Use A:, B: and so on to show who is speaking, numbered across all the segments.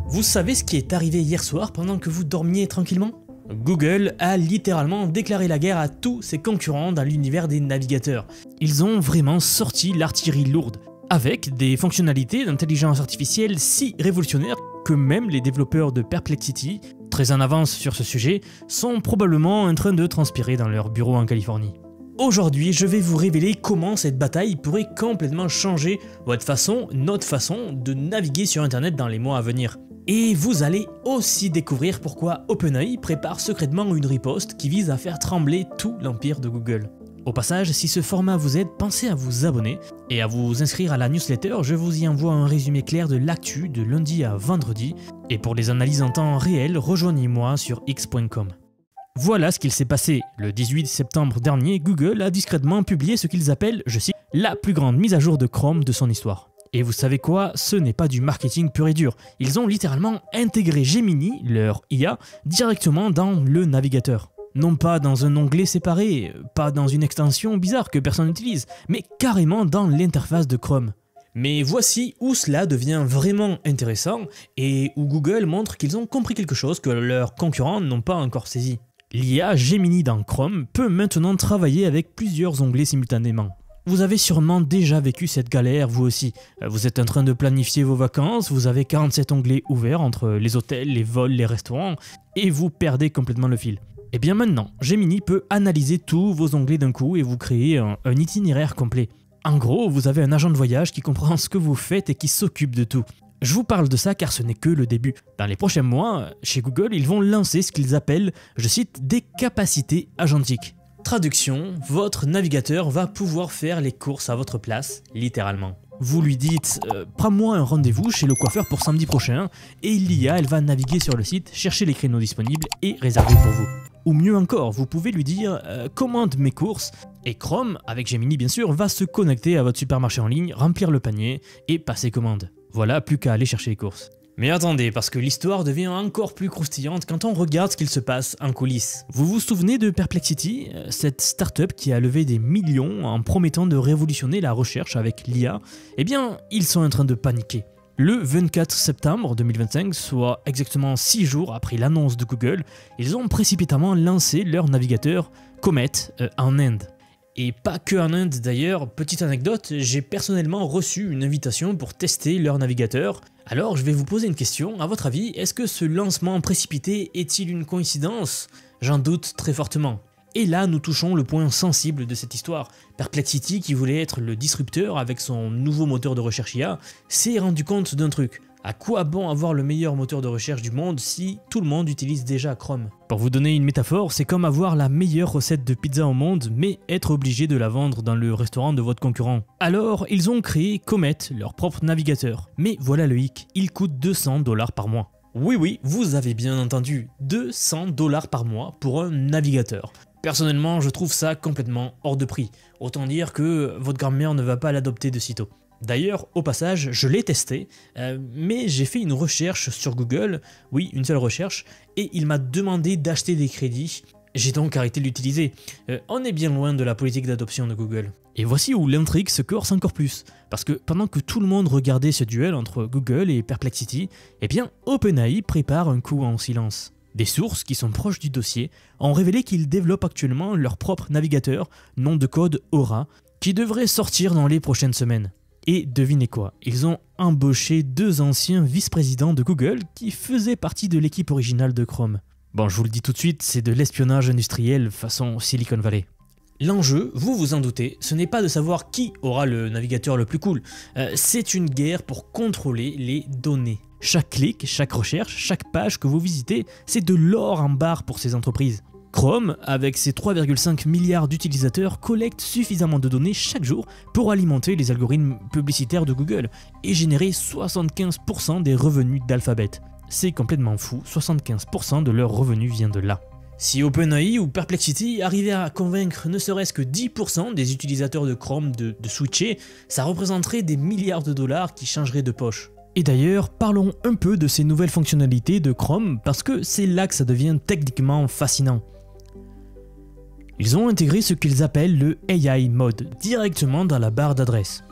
A: Vous savez ce qui est arrivé hier soir pendant que vous dormiez tranquillement? Google a littéralement déclaré la guerre à tous ses concurrents dans l'univers des navigateurs. Ils ont vraiment sorti l'artillerie lourde, avec des fonctionnalités d'intelligence artificielle si révolutionnaires que même les développeurs de Perplexity, très en avance sur ce sujet, sont probablement en train de transpirer dans leur bureau en Californie. Aujourd'hui, je vais vous révéler comment cette bataille pourrait complètement changer votre façon, notre façon de naviguer sur Internet dans les mois à venir. Et vous allez aussi découvrir pourquoi OpenAI prépare secrètement une riposte qui vise à faire trembler tout l'empire de Google. Au passage, si ce format vous aide, pensez à vous abonner et à vous inscrire à la newsletter, je vous y envoie un résumé clair de l'actu de lundi à vendredi. Et pour les analyses en temps réel, rejoignez-moi sur x.com. Voilà ce qu'il s'est passé. Le 18 septembre dernier, Google a discrètement publié ce qu'ils appellent, je cite, la plus grande mise à jour de Chrome de son histoire. Et vous savez quoi, ce n'est pas du marketing pur et dur. Ils ont littéralement intégré Gemini, leur IA, directement dans le navigateur. Non pas dans un onglet séparé, pas dans une extension bizarre que personne n'utilise, mais carrément dans l'interface de Chrome. Mais voici où cela devient vraiment intéressant et où Google montre qu'ils ont compris quelque chose que leurs concurrents n'ont pas encore saisi. L'IA Gemini dans Chrome peut maintenant travailler avec plusieurs onglets simultanément. Vous avez sûrement déjà vécu cette galère vous aussi. Vous êtes en train de planifier vos vacances, vous avez 47 onglets ouverts entre les hôtels, les vols, les restaurants, et vous perdez complètement le fil. Et bien maintenant, Gemini peut analyser tous vos onglets d'un coup et vous créer un itinéraire complet. En gros, vous avez un agent de voyage qui comprend ce que vous faites et qui s'occupe de tout. Je vous parle de ça car ce n'est que le début. Dans les prochains mois, chez Google, ils vont lancer ce qu'ils appellent, je cite, des capacités agentiques. Traduction, votre navigateur va pouvoir faire les courses à votre place, littéralement. Vous lui dites « Prends-moi un rendez-vous chez le coiffeur pour samedi prochain » et l'IA, elle va naviguer sur le site, chercher les créneaux disponibles et réserver pour vous. Ou mieux encore, vous pouvez lui dire « Commande mes courses » et Chrome, avec Gemini bien sûr, va se connecter à votre supermarché en ligne, remplir le panier et passer commande. Voilà, plus qu'à aller chercher les courses. Mais attendez, parce que l'histoire devient encore plus croustillante quand on regarde ce qu'il se passe en coulisses. Vous vous souvenez de Perplexity, cette startup qui a levé des millions en promettant de révolutionner la recherche avec l'IA? Eh bien, ils sont en train de paniquer. Le 24 septembre 2025, soit exactement 6 jours après l'annonce de Google, ils ont précipitamment lancé leur navigateur Comet en Inde. Et pas que en Inde d'ailleurs, petite anecdote, j'ai personnellement reçu une invitation pour tester leur navigateur. Alors je vais vous poser une question, à votre avis, est-ce que ce lancement précipité est-il une coïncidence? J'en doute très fortement. Et là nous touchons le point sensible de cette histoire. Perplexity, qui voulait être le disrupteur avec son nouveau moteur de recherche IA, s'est rendu compte d'un truc. À quoi bon avoir le meilleur moteur de recherche du monde si tout le monde utilise déjà Chrome? Pour vous donner une métaphore, c'est comme avoir la meilleure recette de pizza au monde, mais être obligé de la vendre dans le restaurant de votre concurrent. Alors, ils ont créé Comet, leur propre navigateur. Mais voilà le hic, il coûte $200 par mois. Oui, vous avez bien entendu, $200 par mois pour un navigateur. Personnellement, je trouve ça complètement hors de prix. Autant dire que votre grand-mère ne va pas l'adopter de sitôt. D'ailleurs, au passage, je l'ai testé, mais j'ai fait une recherche sur Google, oui, une seule recherche, et il m'a demandé d'acheter des crédits. J'ai donc arrêté de l'utiliser. On est bien loin de la politique d'adoption de Google. Et voici où l'intrigue se corse encore plus, parce que pendant que tout le monde regardait ce duel entre Google et Perplexity, eh bien OpenAI prépare un coup en silence. Des sources qui sont proches du dossier ont révélé qu'ils développent actuellement leur propre navigateur, nom de code Aura, qui devrait sortir dans les prochaines semaines. Et devinez quoi, ils ont embauché 2 anciens vice-présidents de Google qui faisaient partie de l'équipe originale de Chrome. Bon, je vous le dis tout de suite, c'est de l'espionnage industriel façon Silicon Valley. L'enjeu, vous vous en doutez, ce n'est pas de savoir qui aura le navigateur le plus cool, c'est une guerre pour contrôler les données. Chaque clic, chaque recherche, chaque page que vous visitez, c'est de l'or en barre pour ces entreprises. Chrome, avec ses 3,5 milliards d'utilisateurs, collecte suffisamment de données chaque jour pour alimenter les algorithmes publicitaires de Google et générer 75% des revenus d'Alphabet. C'est complètement fou, 75% de leurs revenus vient de là. Si OpenAI ou Perplexity arrivaient à convaincre ne serait-ce que 10% des utilisateurs de Chrome de switcher, ça représenterait des milliards de dollars qui changeraient de poche. Et d'ailleurs, parlons un peu de ces nouvelles fonctionnalités de Chrome parce que c'est là que ça devient techniquement fascinant. Ils ont intégré ce qu'ils appellent le AI Mode directement dans la barre d'adresse.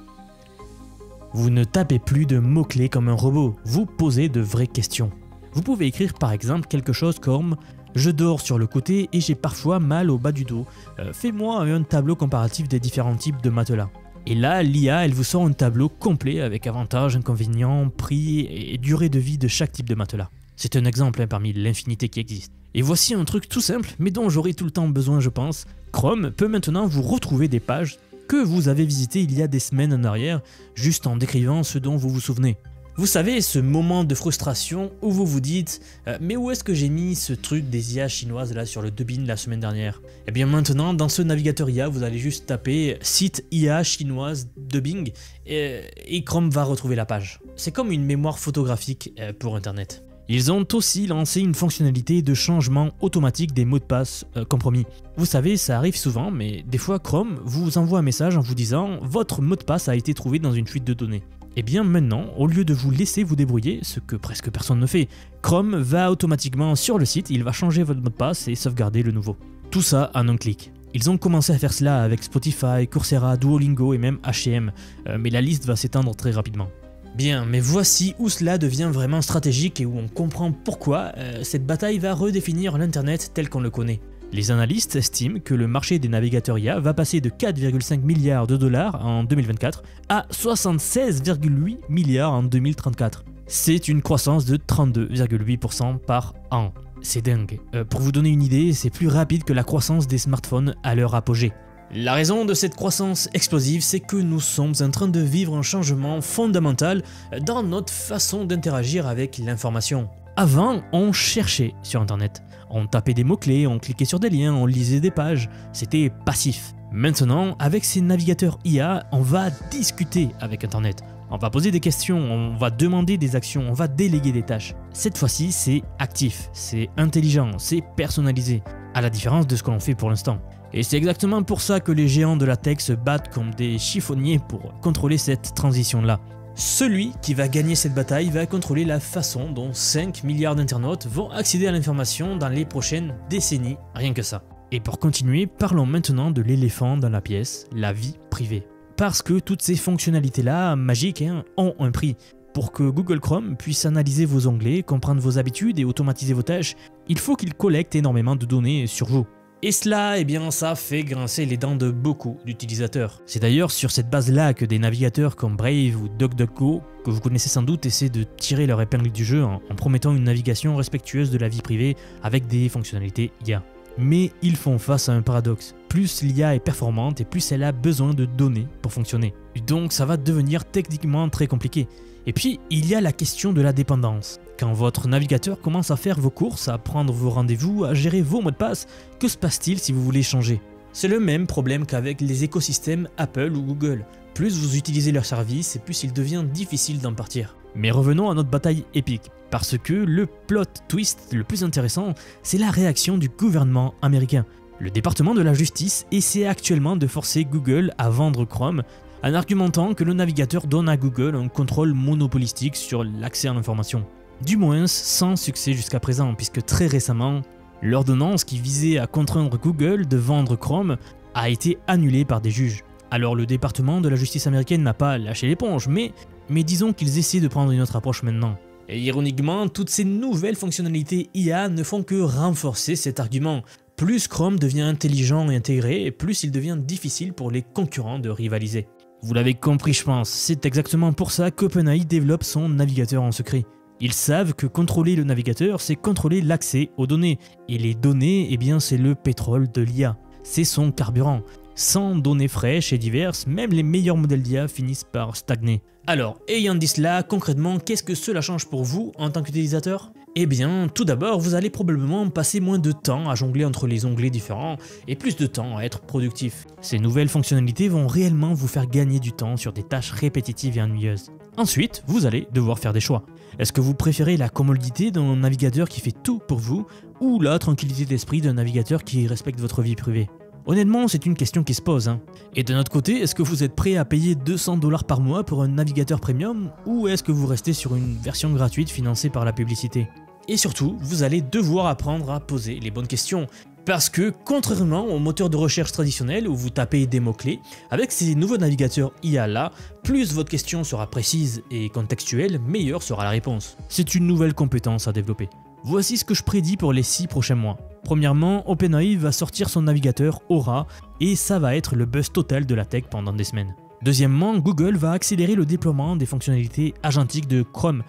A: Vous ne tapez plus de mots-clés comme un robot, vous posez de vraies questions. Vous pouvez écrire par exemple quelque chose comme « Je dors sur le côté et j'ai parfois mal au bas du dos. Fais-moi un tableau comparatif des différents types de matelas. » Et là, l'IA, elle vous sort un tableau complet avec avantages, inconvénients, prix et durée de vie de chaque type de matelas. C'est un exemple parmi l'infinité qui existe. Et voici un truc tout simple, mais dont j'aurai tout le temps besoin je pense. Chrome peut maintenant vous retrouver des pages que vous avez visitées il y a des semaines en arrière, juste en décrivant ce dont vous vous souvenez. Vous savez, ce moment de frustration où vous vous dites « Mais où est-ce que j'ai mis ce truc des IA chinoises là sur le Douyin la semaine dernière ?» Et bien maintenant, dans ce navigateur IA, vous allez juste taper « Site IA chinoise Douyin » et Chrome va retrouver la page. C'est comme une mémoire photographique pour Internet. Ils ont aussi lancé une fonctionnalité de changement automatique des mots de passe compromis. Vous savez, ça arrive souvent, mais des fois Chrome vous envoie un message en vous disant « Votre mot de passe a été trouvé dans une fuite de données ». Et bien maintenant, au lieu de vous laisser vous débrouiller, ce que presque personne ne fait, Chrome va automatiquement sur le site, il va changer votre mot de passe et sauvegarder le nouveau. Tout ça en un clic. Ils ont commencé à faire cela avec Spotify, Coursera, Duolingo et même H&M, mais la liste va s'étendre très rapidement. Bien, mais voici où cela devient vraiment stratégique et où on comprend pourquoi cette bataille va redéfinir l'Internet tel qu'on le connaît. Les analystes estiment que le marché des navigateurs IA va passer de 4,5 milliards de dollars en 2024 à 76,8 milliards en 2034. C'est une croissance de 32,8% par an. C'est dingue. Pour vous donner une idée, c'est plus rapide que la croissance des smartphones à leur apogée. La raison de cette croissance explosive, c'est que nous sommes en train de vivre un changement fondamental dans notre façon d'interagir avec l'information. Avant, on cherchait sur Internet. On tapait des mots-clés, on cliquait sur des liens, on lisait des pages. C'était passif. Maintenant, avec ces navigateurs IA, on va discuter avec Internet. On va poser des questions, on va demander des actions, on va déléguer des tâches. Cette fois-ci, c'est actif, c'est intelligent, c'est personnalisé, à la différence de ce que l'on fait pour l'instant. Et c'est exactement pour ça que les géants de la tech se battent comme des chiffonniers pour contrôler cette transition-là. Celui qui va gagner cette bataille va contrôler la façon dont 5 milliards d'internautes vont accéder à l'information dans les prochaines décennies, rien que ça. Et pour continuer, parlons maintenant de l'éléphant dans la pièce, la vie privée. Parce que toutes ces fonctionnalités-là, magiques, ont un prix. Pour que Google Chrome puisse analyser vos onglets, comprendre vos habitudes et automatiser vos tâches, il faut qu'il collecte énormément de données sur vous. Et cela, eh bien, ça fait grincer les dents de beaucoup d'utilisateurs. C'est d'ailleurs sur cette base-là que des navigateurs comme Brave ou DuckDuckGo, que vous connaissez sans doute, essaient de tirer leur épingle du jeu en promettant une navigation respectueuse de la vie privée avec des fonctionnalités IA. Mais ils font face à un paradoxe. Plus l'IA est performante et plus elle a besoin de données pour fonctionner. Donc ça va devenir techniquement très compliqué. Et puis, il y a la question de la dépendance. Quand votre navigateur commence à faire vos courses, à prendre vos rendez-vous, à gérer vos mots de passe, que se passe-t-il si vous voulez changer? C'est le même problème qu'avec les écosystèmes Apple ou Google. Plus vous utilisez leurs services et plus il devient difficile d'en partir. Mais revenons à notre bataille épique. Parce que le plot twist le plus intéressant, c'est la réaction du gouvernement américain. Le département de la justice essaie actuellement de forcer Google à vendre Chrome en argumentant que le navigateur donne à Google un contrôle monopolistique sur l'accès à l'information. Du moins sans succès jusqu'à présent, puisque très récemment, l'ordonnance qui visait à contraindre Google de vendre Chrome a été annulée par des juges. Alors le département de la justice américaine n'a pas lâché l'éponge, mais disons qu'ils essaient de prendre une autre approche maintenant. Et ironiquement, toutes ces nouvelles fonctionnalités IA ne font que renforcer cet argument. Plus Chrome devient intelligent et intégré, plus il devient difficile pour les concurrents de rivaliser. Vous l'avez compris je pense, c'est exactement pour ça qu'OpenAI développe son navigateur en secret. Ils savent que contrôler le navigateur, c'est contrôler l'accès aux données. Et les données, eh bien c'est le pétrole de l'IA. C'est son carburant. Sans données fraîches et diverses, même les meilleurs modèles d'IA finissent par stagner. Alors, ayant dit cela, concrètement, qu'est-ce que cela change pour vous en tant qu'utilisateur? Eh bien, tout d'abord, vous allez probablement passer moins de temps à jongler entre les onglets différents et plus de temps à être productif. Ces nouvelles fonctionnalités vont réellement vous faire gagner du temps sur des tâches répétitives et ennuyeuses. Ensuite, vous allez devoir faire des choix. Est-ce que vous préférez la commodité d'un navigateur qui fait tout pour vous ou la tranquillité d'esprit d'un navigateur qui respecte votre vie privée? Honnêtement, c'est une question qui se pose. Et de notre côté, est-ce que vous êtes prêt à payer 200 $ par mois pour un navigateur premium ou est-ce que vous restez sur une version gratuite financée par la publicité? Et surtout, vous allez devoir apprendre à poser les bonnes questions. Parce que, contrairement au moteur de recherche traditionnel où vous tapez des mots-clés, avec ces nouveaux navigateurs IA là, plus votre question sera précise et contextuelle, meilleure sera la réponse. C'est une nouvelle compétence à développer. Voici ce que je prédis pour les 6 prochains mois. Premièrement, OpenAI va sortir son navigateur Aura et ça va être le buzz total de la tech pendant des semaines. Deuxièmement, Google va accélérer le déploiement des fonctionnalités agentiques de Chrome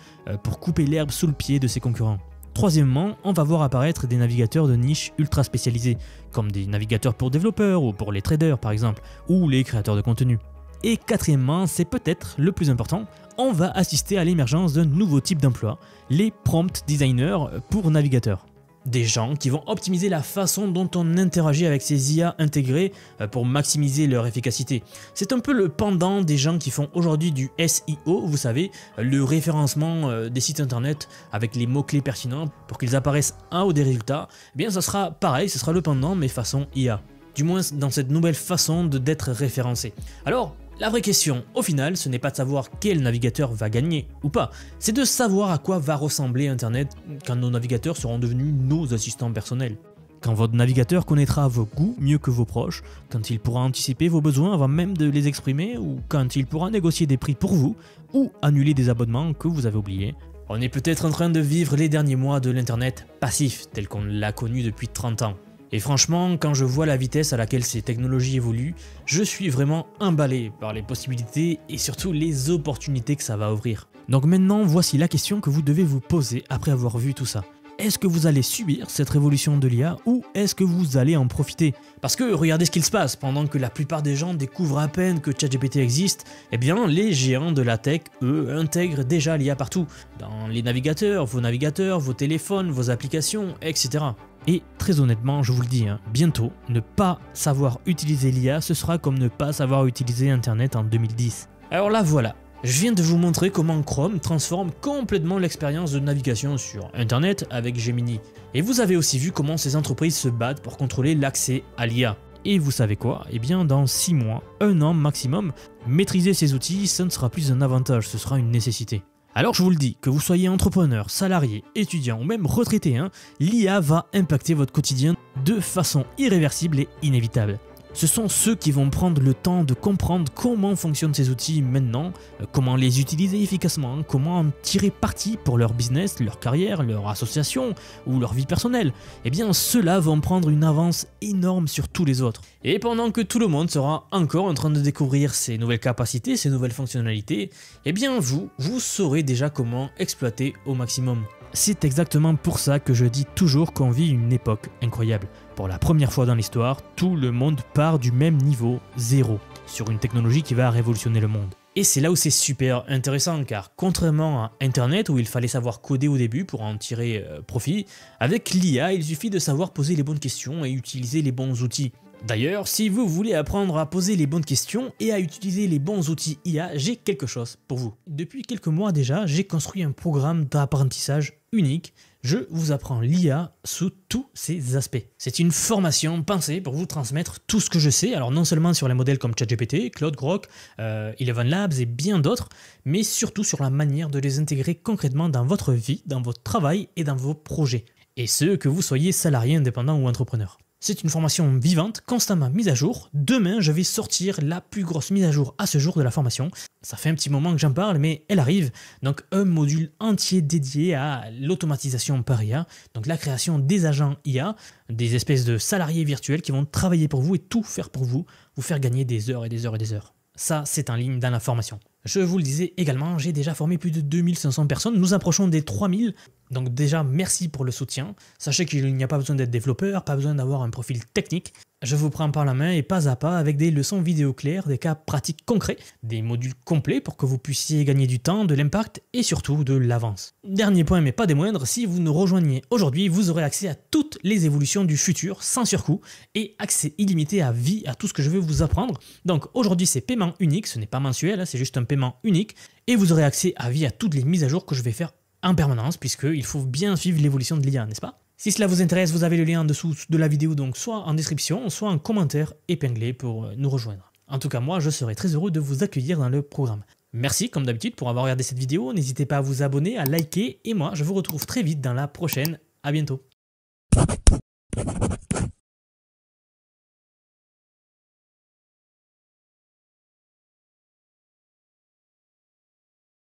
A: pour couper l'herbe sous le pied de ses concurrents. Troisièmement, on va voir apparaître des navigateurs de niche ultra spécialisés, comme des navigateurs pour développeurs ou pour les traders par exemple, ou les créateurs de contenu. Et quatrièmement, c'est peut-être le plus important, on va assister à l'émergence d'un nouveau type d'emploi, les prompt designers pour navigateurs. Des gens qui vont optimiser la façon dont on interagit avec ces IA intégrés pour maximiser leur efficacité. C'est un peu le pendant des gens qui font aujourd'hui du SEO, vous savez, le référencement des sites internet avec les mots-clés pertinents pour qu'ils apparaissent en haut des résultats. Eh bien ça sera pareil, ce sera le pendant mais façon IA. Du moins dans cette nouvelle façon d'être référencé. Alors, la vraie question, au final, ce n'est pas de savoir quel navigateur va gagner ou pas, c'est de savoir à quoi va ressembler Internet quand nos navigateurs seront devenus nos assistants personnels. Quand votre navigateur connaîtra vos goûts mieux que vos proches, quand il pourra anticiper vos besoins avant même de les exprimer, ou quand il pourra négocier des prix pour vous, ou annuler des abonnements que vous avez oubliés. On est peut-être en train de vivre les derniers mois de l'Internet passif, tel qu'on l'a connu depuis 30 ans. Et franchement, quand je vois la vitesse à laquelle ces technologies évoluent, je suis vraiment emballé par les possibilités et surtout les opportunités que ça va ouvrir. Donc maintenant, voici la question que vous devez vous poser après avoir vu tout ça. Est-ce que vous allez subir cette révolution de l'IA ou est-ce que vous allez en profiter? Parce que regardez ce qu'il se passe, pendant que la plupart des gens découvrent à peine que ChatGPT existe, eh bien les géants de la tech, eux, intègrent déjà l'IA partout, dans les navigateurs, vos téléphones, vos applications, etc. Et très honnêtement, je vous le dis, bientôt, ne pas savoir utiliser l'IA, ce sera comme ne pas savoir utiliser Internet en 2010. Alors là voilà, je viens de vous montrer comment Chrome transforme complètement l'expérience de navigation sur Internet avec Gemini. Et vous avez aussi vu comment ces entreprises se battent pour contrôler l'accès à l'IA. Et vous savez quoi? Eh bien dans 6 mois, 1 an maximum, maîtriser ces outils, ça ne sera plus un avantage, ce sera une nécessité. Alors je vous le dis, que vous soyez entrepreneur, salarié, étudiant ou même retraité, l'IA va impacter votre quotidien de façon irréversible et inévitable. Ce sont ceux qui vont prendre le temps de comprendre comment fonctionnent ces outils maintenant, comment les utiliser efficacement, comment en tirer parti pour leur business, leur carrière, leur association ou leur vie personnelle. Eh bien ceux-là vont prendre une avance énorme sur tous les autres. Et pendant que tout le monde sera encore en train de découvrir ces nouvelles capacités, ces nouvelles fonctionnalités, eh bien vous saurez déjà comment exploiter au maximum. C'est exactement pour ça que je dis toujours qu'on vit une époque incroyable. Pour la première fois dans l'histoire, tout le monde part du même niveau, 0, sur une technologie qui va révolutionner le monde. Et c'est là où c'est super intéressant car contrairement à Internet où il fallait savoir coder au début pour en tirer profit, avec l'IA il suffit de savoir poser les bonnes questions et utiliser les bons outils. D'ailleurs, si vous voulez apprendre à poser les bonnes questions et à utiliser les bons outils IA, j'ai quelque chose pour vous. Depuis quelques mois déjà, j'ai construit un programme d'apprentissage unique. Je vous apprends l'IA sous tous ses aspects. C'est une formation pensée pour vous transmettre tout ce que je sais, alors non seulement sur les modèles comme ChatGPT, Claude Grok, Eleven Labs et bien d'autres, mais surtout sur la manière de les intégrer concrètement dans votre vie, dans votre travail et dans vos projets. Et ce, que vous soyez salarié, indépendant ou entrepreneur. C'est une formation vivante, constamment mise à jour. Demain, je vais sortir la plus grosse mise à jour à ce jour de la formation. Ça fait un petit moment que j'en parle, mais elle arrive. Donc un module entier dédié à l'automatisation par IA, donc la création des agents IA, des espèces de salariés virtuels qui vont travailler pour vous et tout faire pour vous faire gagner des heures et des heures et des heures. Ça, c'est en ligne dans la formation. Je vous le disais également, j'ai déjà formé plus de 2500 personnes, nous approchons des 3000. Donc déjà, merci pour le soutien. Sachez qu'il n'y a pas besoin d'être développeur, pas besoin d'avoir un profil technique. Je vous prends par la main et pas à pas avec des leçons vidéo claires, des cas pratiques concrets, des modules complets pour que vous puissiez gagner du temps, de l'impact et surtout de l'avance. Dernier point mais pas des moindres, si vous nous rejoignez aujourd'hui, vous aurez accès à toutes les évolutions du futur sans surcoût et accès illimité à vie à tout ce que je vais vous apprendre. Donc aujourd'hui c'est paiement unique, ce n'est pas mensuel, c'est juste un paiement unique et vous aurez accès à vie à toutes les mises à jour que je vais faire en permanence puisqu'il faut bien suivre l'évolution de l'IA, n'est-ce pas? Si cela vous intéresse, vous avez le lien en dessous de la vidéo, donc soit en description, soit en commentaire épinglé pour nous rejoindre. En tout cas, moi, je serai très heureux de vous accueillir dans le programme. Merci, comme d'habitude, pour avoir regardé cette vidéo. N'hésitez pas à vous abonner, à liker, et moi, je vous retrouve très vite dans la prochaine. À bientôt.